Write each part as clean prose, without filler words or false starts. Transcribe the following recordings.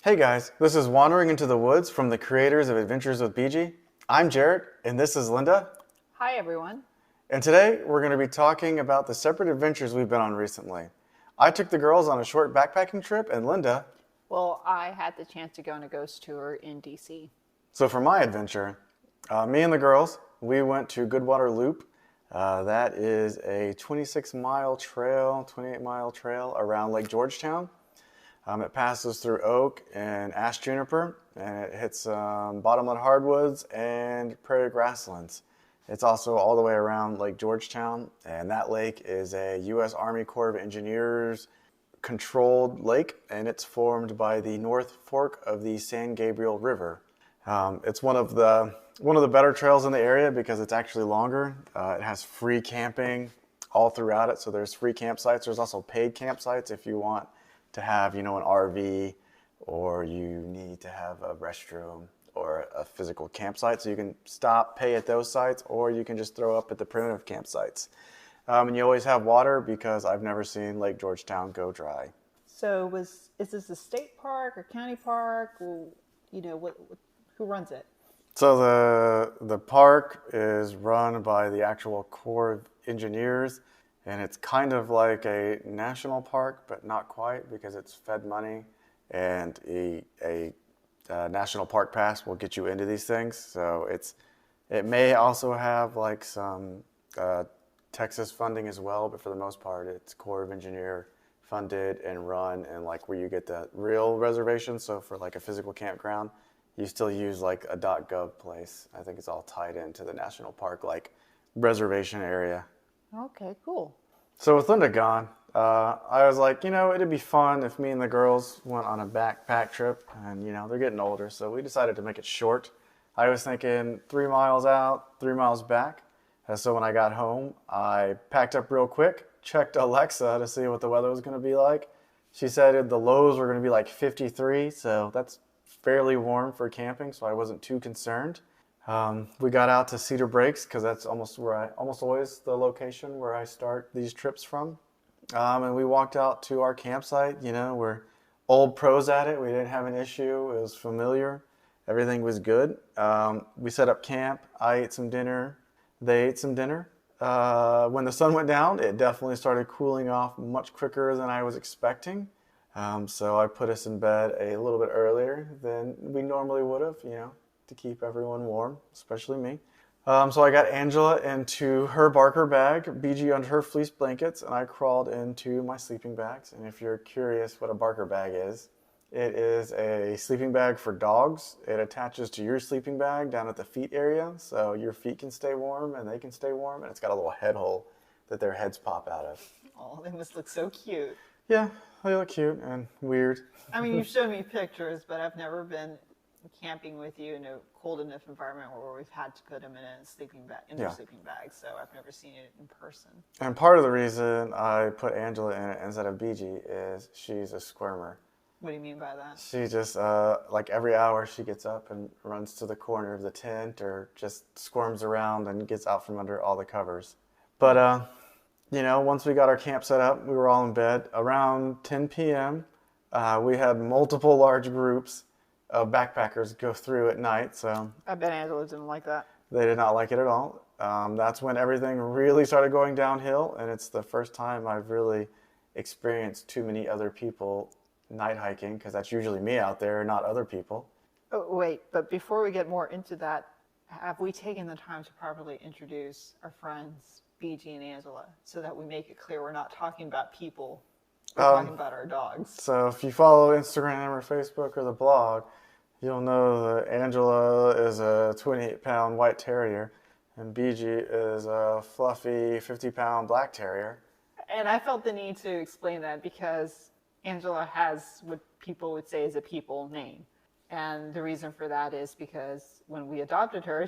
Hey guys, this is Wandering into the Woods from the creators of Adventures with BG. I'm Jarrett, and this is Linda. Hi, everyone. And today we're going to be talking about the separate adventures we've been on recently. I took the girls on a short backpacking trip, and Linda. Well, I had the chance to go on a ghost tour in DC. So for my adventure, me and the girls, we went to Goodwater Loop. That is a 26-mile trail, 28-mile trail around Lake Georgetown. It passes through oak and ash juniper, and it hits bottomland hardwoods and prairie grasslands. It's also all the way around Lake Georgetown, and that lake is a U.S. Army Corps of Engineers controlled lake, and it's formed by the North Fork of the San Gabriel River. It's one of the better trails in the area because it's actually longer. It has free camping all throughout it, so there's free campsites. There's also paid campsites if you want to have, an RV, or you need to have a restroom or a physical campsite. So you can stop, pay at those sites, or you can just throw up at the primitive campsites. And you always have water because I've never seen Lake Georgetown go dry. So, is this a state park or county park? Or, who runs it? So the park is run by the actual Corps of Engineers, and it's kind of like a national park, but not quite because it's Fed money, and a national park pass will get you into these things. So it may also have like some Texas funding as well, but for the most part, it's Corps of Engineer funded and run, and like where you get the real reservation. So for like a physical campground, you still use like a .gov place. I think it's all tied into the national park like reservation area. Okay, cool. So with Linda gone, I was like, it'd be fun if me and the girls went on a backpack trip, and they're getting older, so we decided to make it short. I was thinking 3 miles out, 3 miles back. So when I got home, I packed up real quick, checked Alexa to see what the weather was going to be like. She said the lows were going to be like 53, so that's fairly warm for camping, so I wasn't too concerned. We got out to Cedar Breaks because that's almost always the location where I start these trips from. And we walked out to our campsite. We're old pros at it. We didn't have an issue. It was familiar. Everything was good. We set up camp. I ate some dinner. They ate some dinner. When the sun went down, it definitely started cooling off much quicker than I was expecting. So I put us in bed a little bit earlier than we normally would have, to keep everyone warm, especially me. So I got Angela into her Barker bag, BG under her fleece blankets, and I crawled into my sleeping bags. And if you're curious what a Barker bag is, it is a sleeping bag for dogs. It attaches to your sleeping bag down at the feet area, so your feet can stay warm and they can stay warm. And it's got a little head hole that their heads pop out of. Oh, they must look so cute. Yeah, they look cute and weird. I mean, you've shown me pictures, but I've never been camping with you in a cold enough environment where we've had to put them in a sleeping bag, in their sleeping bag. So I've never seen it in person. And part of the reason I put Angela in it instead of BG is she's a squirmer. What do you mean by that? She just, like every hour she gets up and runs to the corner of the tent or just squirms around and gets out from under all the covers. But, once we got our camp set up, we were all in bed. Around 10 p.m., we had multiple large groups of backpackers go through at night. So I bet Angela didn't like that. they did not like it at all. That's when everything really started going downhill, and it's the first time I've really experienced too many other people night hiking, because that's usually me out there, not other people. Oh, wait, but before we get more into that, have we taken the time to properly introduce our friends, BG and Angela, so that we make it clear we're not talking about people, we're talking about our dogs? So if you follow Instagram or Facebook or the blog, you'll know that Angela is a 28-pound white terrier, and BG is a fluffy 50-pound black terrier. And I felt the need to explain that because Angela has what people would say is a people name. And the reason for that is because when we adopted her,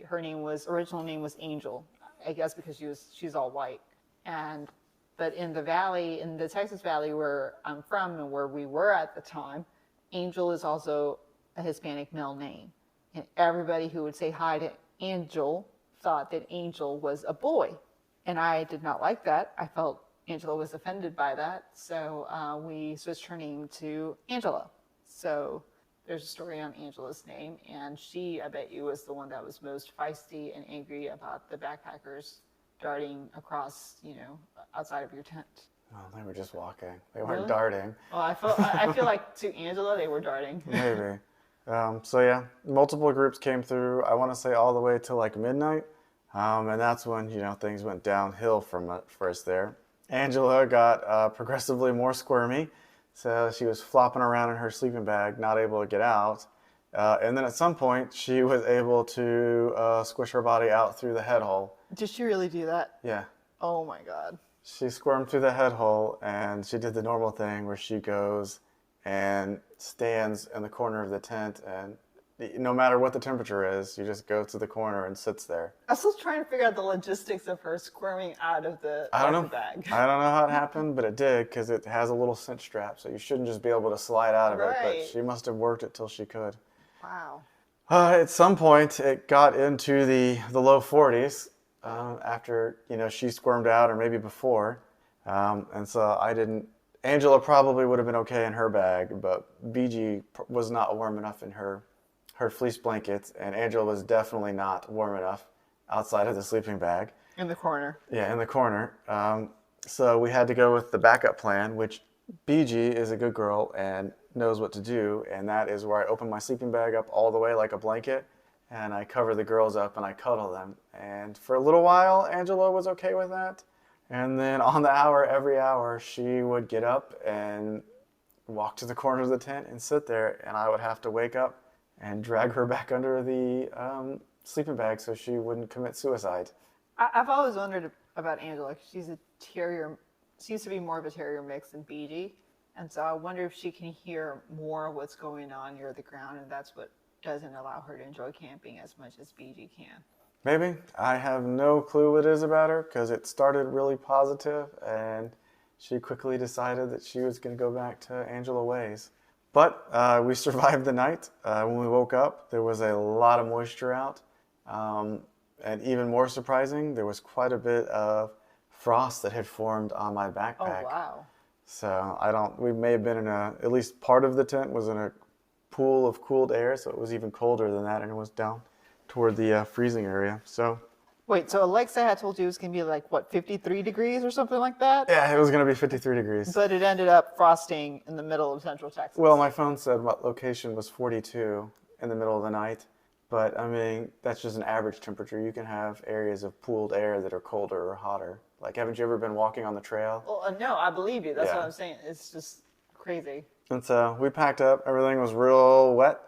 her original name was Angel. I guess because she's all white. But in the valley, in the Texas Valley where I'm from and where we were at the time, Angel is also a Hispanic male name. And everybody who would say hi to Angel thought that Angel was a boy. And I did not like that. I felt Angela was offended by that. So we switched her name to Angela. So there's a story on Angela's name, and she, I bet you, was the one that was most feisty and angry about the backpackers darting across, outside of your tent. Oh, they were just walking. They weren't Really? darting. Well, I feel like to Angela they were darting. Maybe. So yeah, multiple groups came through. I want to say all the way till like midnight, and that's when things went downhill for us there. Angela got progressively more squirmy, so she was flopping around in her sleeping bag, not able to get out. And then at some point, she was able to squish her body out through the head hole. Did she really do that? Yeah. Oh my God. She squirmed through the head hole, and she did the normal thing where she goes and stands in the corner of the tent, and no matter what the temperature is, you just go to the corner and sits there. I'm still trying to figure out the logistics of her squirming out of the bag. I don't know how it happened, but it did, because it has a little cinch strap, so you shouldn't just be able to slide out of it, but Right. she must have worked it till she could. Wow. At some point, it got into the low 40s after, she squirmed out, or maybe before. And so Angela probably would have been okay in her bag, but BG was not warm enough in her fleece blankets, and Angela was definitely not warm enough outside of the sleeping bag. In the corner. Yeah, in the corner. So we had to go with the backup plan, which BG is a good girl and knows what to do, and that is where I open my sleeping bag up all the way like a blanket, and I cover the girls up and I cuddle them. And for a little while, Angela was okay with that. And then on the hour, every hour, she would get up and walk to the corner of the tent and sit there, and I would have to wake up and drag her back under the sleeping bag so she wouldn't commit suicide. I've always wondered about Angela. She's a terrier, seems to be more of a terrier mix than BG. And so I wonder if she can hear more of what's going on near the ground, and that's what doesn't allow her to enjoy camping as much as BG can. Maybe. I have no clue what it is about her, because it started really positive and she quickly decided that she was going to go back to Angela ways. But we survived the night. When we woke up, there was a lot of moisture out. And even more surprising, there was quite a bit of frost that had formed on my backpack. Oh, wow. So we may have been at least part of the tent was in a pool of cooled air, so it was even colder than that, and it was down toward the freezing area. So Wait, so Alexa had told you it was going to be like, 53 degrees or something like that? yeah, it was going to be 53 degrees. But it ended up frosting in the middle of Central Texas. Well, my phone said what location was 42 in the middle of the night. But, I mean, that's just an average temperature. You can have areas of pooled air that are colder or hotter. Like, haven't you ever been walking on the trail? Well, no, I believe you. That's Yeah. what I'm saying. It's just crazy. And so we packed up. Everything was real wet.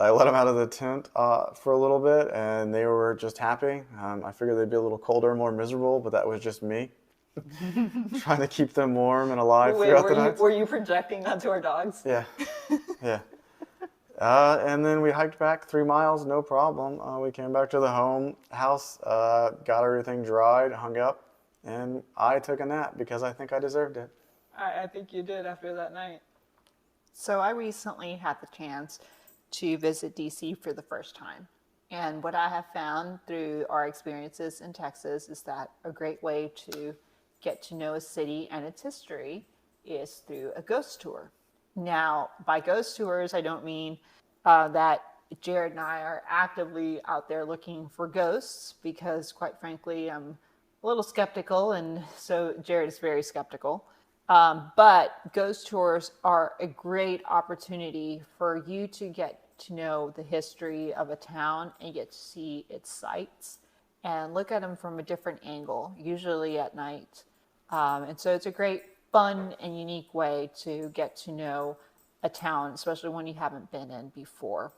I let them out of the tent for a little bit, and they were just happy. I figured they'd be a little colder, more miserable, but that was just me. Trying to keep them warm and alive throughout the night. Were you projecting onto our dogs? Yeah, yeah. And then we hiked back 3 miles, no problem. We came back to the house, got everything dried, hung up, and I took a nap because I think I deserved it. I think you did after that night. So I recently had the chance to visit DC for the first time. And what I have found through our experiences in Texas is that a great way to get to know a city and its history is through a ghost tour. Now, by ghost tours, I don't mean that Jared and I are actively out there looking for ghosts, because quite frankly, I'm a little skeptical, and so Jared is very skeptical. But ghost tours are a great opportunity for you to get to know the history of a town and get to see its sights and look at them from a different angle, usually at night. And so it's a great, fun, and unique way to get to know a town, especially one you haven't been in before.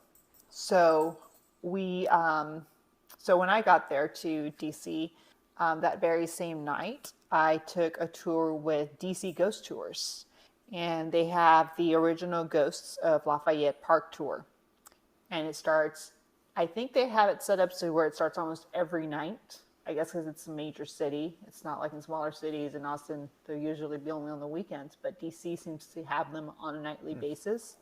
So when I got there to DC, that very same night, I took a tour with DC Ghost Tours, and they have the original Ghosts of Lafayette Park tour. And it starts, I think they have it set up so where it starts almost every night. I guess because it's a major city. It's not like in smaller cities. In Austin, they're usually only on the weekends, but DC seems to have them on a nightly basis.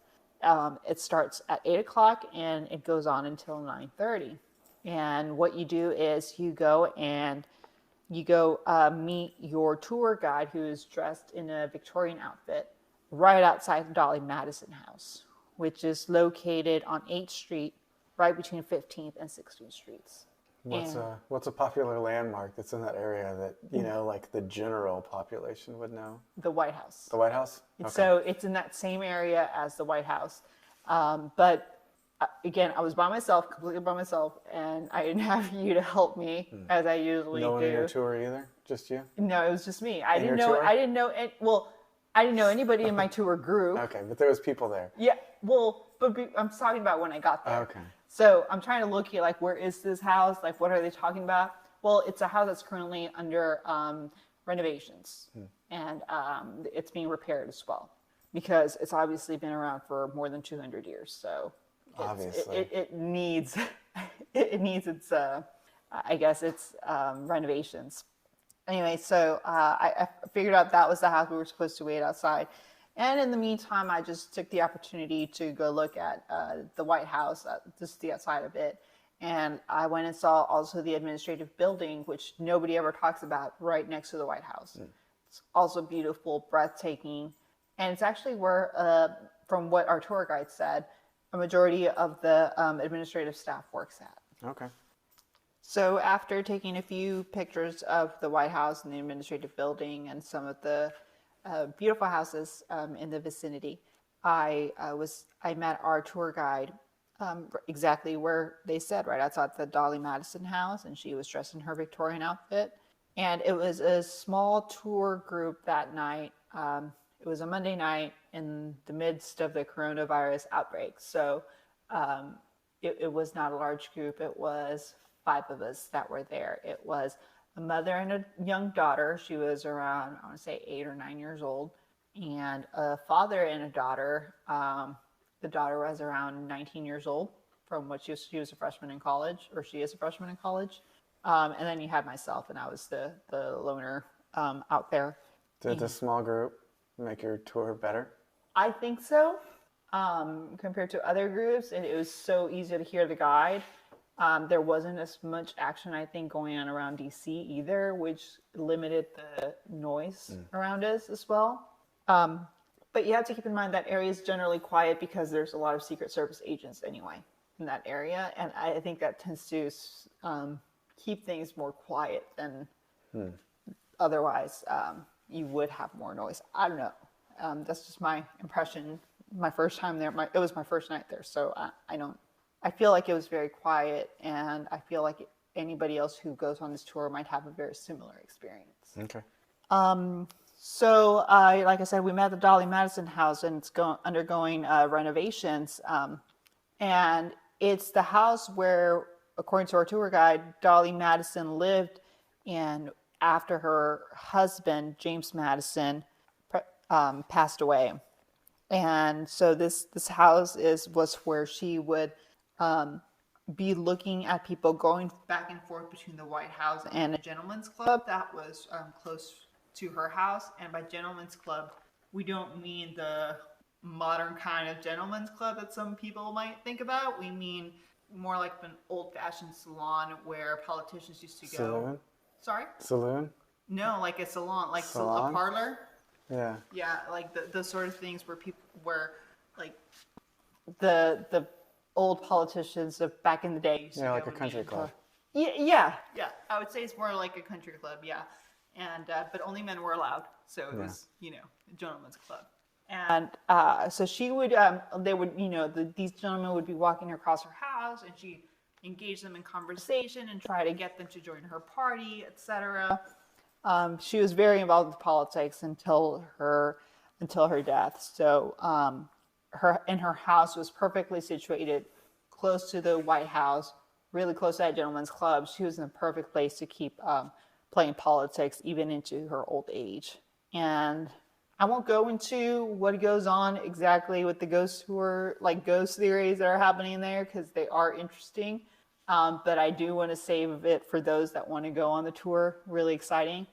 It starts at 8 o'clock and it goes on until 9:30. And what you do is you go meet your tour guide, who is dressed in a Victorian outfit. right outside the Dolly Madison House, which is located on 8th Street, right between 15th and 16th Streets. What's a popular landmark that's in that area that, like the general population would know? The White House. The White House? Okay. So it's in that same area as the White House. But again, I was by myself, completely by myself, and I didn't have you to help me as I usually No one do. in your tour either? Just you? No, it was just me. I didn't your know. tour? I didn't know. I didn't know anybody in my tour group. Okay, but there was people there. Yeah. Well, I'm talking about when I got there. Okay. So I'm trying to look at like, where is this house? Like, what are they talking about? Well, it's a house that's currently under renovations, and it's being repaired as well, because it's obviously been around for more than 200 years. So Obviously. it needs it needs its I guess its renovations. Anyway, so I figured out that was the house we were supposed to wait outside. And in the meantime, I just took the opportunity to go look at the White House, just the outside of it. And I went and saw also the administrative building, which nobody ever talks about, right next to the White House. It's also beautiful, breathtaking. And it's actually where, from what our tour guide said, a majority of the administrative staff works at. Okay. So after taking a few pictures of the White House and the administrative building and some of the beautiful houses in the vicinity, I met our tour guide exactly where they said, right outside the Dolly Madison House, and she was dressed in her Victorian outfit. And it was a small tour group that night. It was a Monday night in the midst of the coronavirus outbreak. So it was not a large group. It was 5 of us that were there. It was a mother and a young daughter. She was around, I want to say 8 or 9 years old, and a father and a daughter. The daughter was around 19 years old, from what she was a freshman in college, or she is a freshman in college. And then you had myself, and I was the loner out there. Did the small group make your tour better? I think so. Compared to other groups, and it was so easy to hear the guide. There wasn't as much action, I think, going on around DC either, which limited the noise around us as well. But you have to keep in mind that area is generally quiet because there's a lot of Secret Service agents anyway in that area. And I think that tends to keep things more quiet than otherwise you would have more noise. I don't know. That's just my impression. My first time there, it was my first night there. So I feel like it was very quiet, and I feel like anybody else who goes on this tour might have a very similar experience. Okay. So, like I said, we met at the Dolly Madison House, and it's undergoing renovations. And it's the house where, according to our tour guide, Dolly Madison lived, and after her husband, James Madison, passed away. And so this house was where she would be looking at people going back and forth between the White House and a gentleman's club that was close to her house. And by gentleman's club, we don't mean the modern kind of gentleman's club that some people might think about. We mean more like an old-fashioned salon where politicians used to go. Saloon? Sorry? Saloon? No, like a salon, like Salon? a parlor. Yeah. Yeah, like the sort of things where like the old politicians of back in the day used to Yeah, go like a and country get club. Yeah. I would say it's more like a country club, yeah. And but only men were allowed, so it was a gentleman's club. And so she would, they would, these gentlemen would be walking across her house, and she engaged them in conversation and try to get them to join her party, etc. She was very involved with politics until her death. So her house was perfectly situated, close to the White House, really close to that gentleman's club. She was in the perfect place to keep playing politics even into her old age. And I won't go into what goes on exactly with the ghost tour, like ghost theories that are happening there, because they are interesting. But I do want to save it for those that want to go on the tour. Really exciting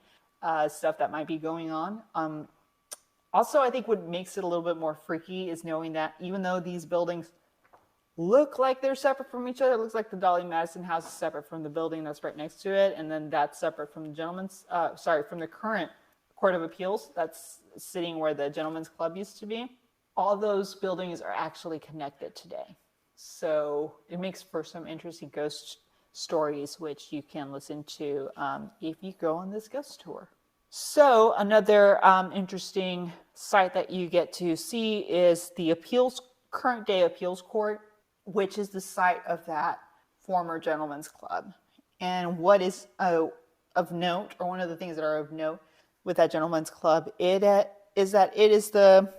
stuff that might be going on. Also, I think what makes it a little bit more freaky is knowing that even though these buildings look like they're separate from each other, it looks like the Dolly Madison House is separate from the building that's right next to it, and then that's separate from the from the current Court of Appeals that's sitting where the Gentlemen's Club used to be. All those buildings are actually connected today. So it makes for some interesting ghost stories, which you can listen to if you go on this ghost tour. So another interesting site that you get to see is the current day appeals court, which is the site of that former Gentlemen's Club. And what is of note, or one of the things that are of note with that Gentlemen's Club, is that it is the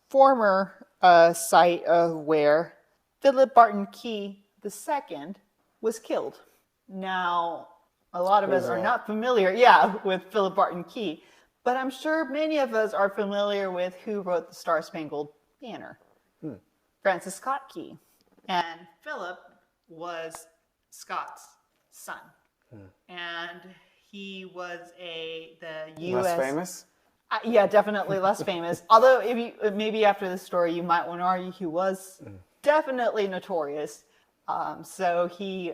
former site of where Philip Barton Key II was killed. Now, a lot of us are not familiar, with Philip Barton Key, but I'm sure many of us are familiar with who wrote the Star-Spangled Banner. Francis Scott Key. And Philip was Scott's son. And he was the U.S. Less famous? Yeah, definitely less famous. Although maybe after the story, you might want to argue he was definitely notorious. So he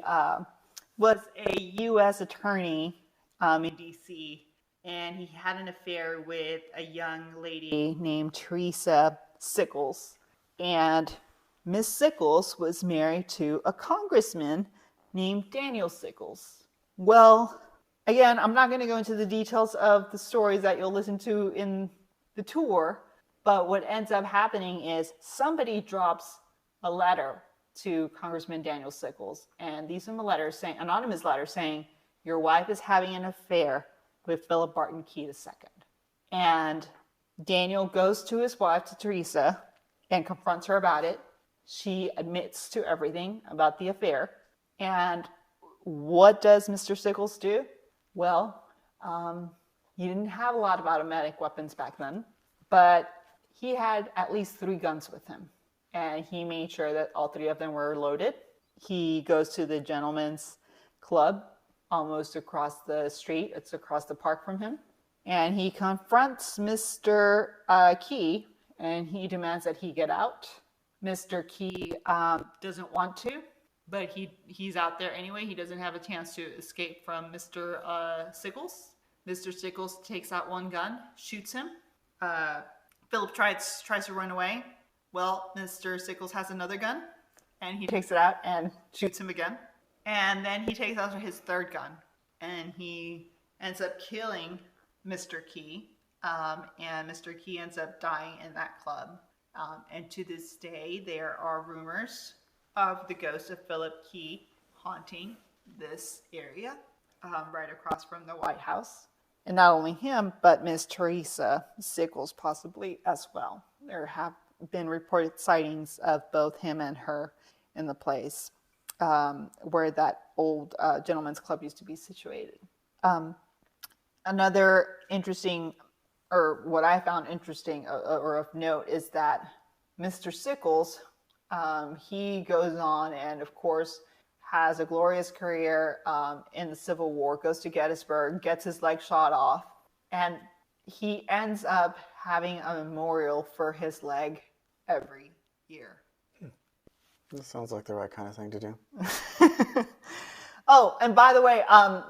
was a U.S. attorney in D.C., and he had an affair with a young lady named Teresa Sickles. And Miss Sickles was married to a congressman named Daniel Sickles. Well, again, I'm not going to go into the details of the stories that you'll listen to in the tour, but what ends up happening is somebody drops a letter to Congressman Daniel Sickles, and these are the letters saying, anonymous letters saying, your wife is having an affair with Philip Barton Key II. And Daniel goes to his wife, to Teresa, and confronts her about it. She admits to everything about the affair. And what does Mr. Sickles do? Well, he didn't have a lot of automatic weapons back then, but he had at least 3 guns with him. And he made sure that all 3 of them were loaded. He goes to the Gentlemen's Club almost across the street. It's across the park from him. And he confronts Mr. Key, and he demands that he get out. Mr. Key doesn't want to, but he's out there anyway. He doesn't have a chance to escape from Mr. Sickles. Mr. Sickles takes out 1 gun, shoots him. Philip tries to run away. Well, Mr. Sickles has another gun, and he takes it out and shoots him again. And then he takes out his 3rd gun, and he ends up killing Mr. Key. And Mr. Key ends up dying in that club. And to this day, there are rumors of the ghost of Philip Key haunting this area, right across from the White House. And not only him, but Miss Teresa Sickles possibly as well. There have been reported sightings of both him and her in the place where that old Gentlemen's Club used to be situated. Another interesting, or what I found interesting or of note, is that Mr. Sickles, he goes on and, of course, has a glorious career in the Civil War, goes to Gettysburg, gets his leg shot off, and he ends up having a memorial for his leg every year. That sounds like the right kind of thing to do. Oh, and by the way,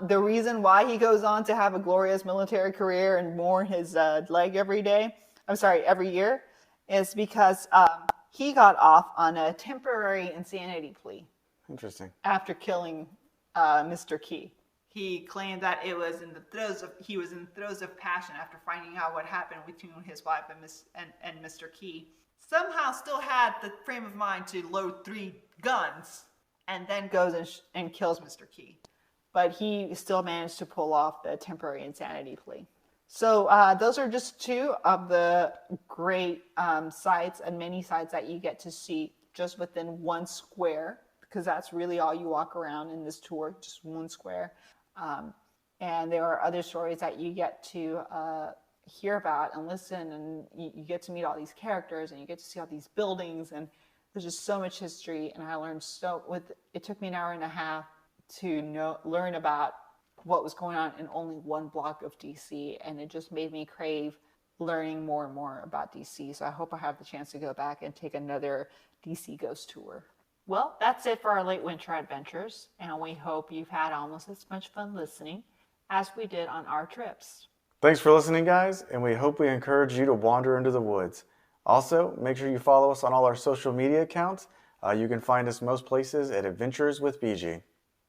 the reason why he goes on to have a glorious military career and mourn his leg every year, is because he got off on a temporary insanity plea. Interesting. After killing Mr. Key. He claimed that he was in the throes of passion after finding out what happened between his wife and Mr. Key. Somehow still had the frame of mind to load 3 guns, and then goes and kills Mr. Key. But he still managed to pull off the temporary insanity plea. So those are just 2 of the great sites and many sites that you get to see just within 1 square, because that's really all you walk around in this tour, just 1 square. And there are other stories that you get to hear about and listen, and you get to meet all these characters, and you get to see all these buildings, and there's just so much history. And I learned it took me an hour and a half to learn about what was going on in only 1 block of DC, and it just made me crave learning more and more about DC. So I hope I have the chance to go back and take another DC ghost tour. Well, that's it for our late winter adventures, and we hope you've had almost as much fun listening as we did on our trips. Thanks for listening, guys, and we hope we encourage you to wander into the woods. Also, make sure you follow us on all our social media accounts. You can find us most places at Adventures with BG.